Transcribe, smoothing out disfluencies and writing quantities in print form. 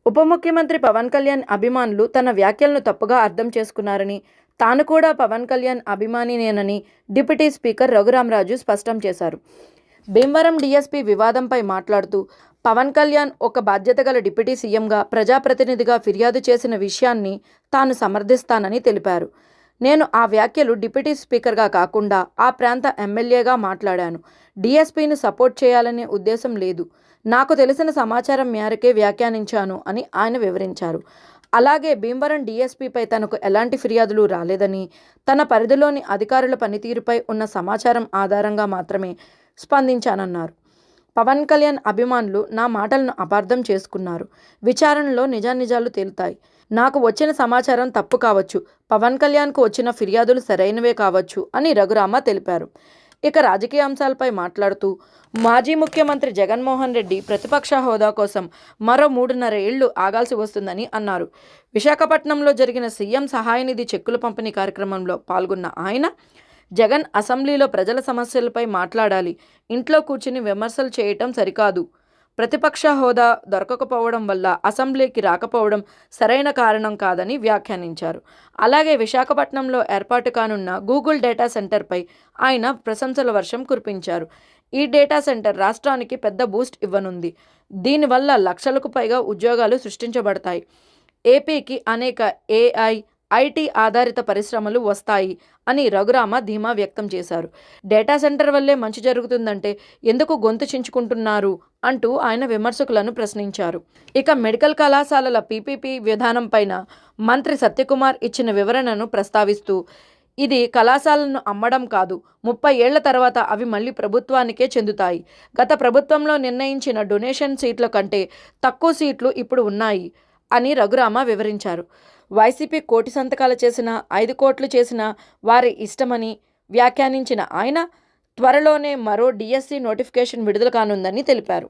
ఉప ముఖ్యమంత్రి పవన్ కళ్యాణ్ అభిమానులు తన వ్యాఖ్యలను తప్పుగా అర్థం చేసుకున్నారని, తాను కూడా పవన్ కళ్యాణ్ అభిమానినేనని డిప్యూటీ స్పీకర్ రఘురామరాజు స్పష్టం చేశారు. భీమవరం డీఎస్పీ వివాదంపై మాట్లాడుతూ, పవన్ కళ్యాణ్ ఒక బాధ్యతగల డిప్యూటీ సీఎంగా, ప్రజాప్రతినిధిగా ఫిర్యాదు చేసిన విషయాన్ని తాను సమర్థిస్తానని తెలిపారు. నేను ఆ వ్యాఖ్యలు డిప్యూటీ స్పీకర్గా కాకుండా ఆ ప్రాంత ఎమ్మెల్యేగా మాట్లాడాను. డీఎస్పీని సపోర్ట్ చేయాలనే ఉద్దేశం లేదు. నాకు తెలిసిన సమాచారం మేరకే వ్యాఖ్యానించాను అని ఆయన వివరించారు. అలాగే భీమవరం డీఎస్పీపై తనకు ఎలాంటి ఫిర్యాదులు రాలేదని, తన పరిధిలోని అధికారుల పనితీరుపై ఉన్న సమాచారం ఆధారంగా మాత్రమే స్పందించానన్నారు. పవన్ కళ్యాణ్ అభిమానులు నా మాటలను అపార్థం చేసుకున్నారు. విచారణలో నిజానిజాలు తేలుతాయి. నాకు వచ్చిన సమాచారం తప్పు కావచ్చు, పవన్ కళ్యాణ్కు వచ్చిన ఫిర్యాదులు సరైనవే కావచ్చు అని రఘురామ తెలిపారు. ఇక రాజకీయ అంశాలపై మాట్లాడుతూ, మాజీ ముఖ్యమంత్రి జగన్మోహన్ రెడ్డి ప్రతిపక్ష హోదా కోసం మరో 3.5 ఏళ్లు ఆగాల్సి వస్తుందని అన్నారు. విశాఖపట్నంలో జరిగిన సీఎం సహాయనిధి చెక్కుల పంపిణీ కార్యక్రమంలో పాల్గొన్న ఆయన, జగన్ అసెంబ్లీలో ప్రజల సమస్యలపై మాట్లాడాలి, ఇంట్లో కూర్చుని విమర్శలు చేయటం సరికాదు, ప్రతిపక్ష హోదా దొరకకపోవడం వల్ల అసెంబ్లీకి రాకపోవడం సరైన కారణం కాదని వ్యాఖ్యానించారు. అలాగే విశాఖపట్నంలో ఏర్పాటు కానున్న గూగుల్ డేటా సెంటర్పై ఆయన ప్రశంసల వర్షం కురిపించారు. ఈ డేటా సెంటర్ రాష్ట్రానికి పెద్ద బూస్ట్ ఇవ్వనుంది. దీనివల్ల లక్షలకు పైగా ఉద్యోగాలు సృష్టించబడతాయి. ఏపీకి అనేక ఏఐ, ఐటీ ఆధారిత పరిశ్రమలు వస్తాయి అని రఘురామ ధీమా వ్యక్తం చేశారు. డేటా సెంటర్ వల్లే మంచి జరుగుతుందంటే ఎందుకు గొంతు చించుకుంటున్నారు అంటూ ఆయన విమర్శకులను ప్రశ్నించారు. ఇక మెడికల్ కళాశాలల పీపీపీ విధానంపైన మంత్రి సత్యకుమార్ ఇచ్చిన వివరణను ప్రస్తావిస్తూ, ఇది కళాశాలను అమ్మడం కాదు, 30 ఏళ్ల తర్వాత అవి మళ్లీ ప్రభుత్వానికే చెందుతాయి. గత ప్రభుత్వంలో నిర్ణయించిన డొనేషన్ సీట్ల కంటే తక్కువ సీట్లు ఇప్పుడు ఉన్నాయి అని రఘురామ వివరించారు. వైసీపీ 1 కోటి సంతకాలు చేసినా, 5 కోట్లు చేసినా వారి ఇష్టమని వ్యాఖ్యానించిన ఆయన, త్వరలోనే మరో డీఎస్సీ నోటిఫికేషన్ విడుదల కానుందని తెలిపారు.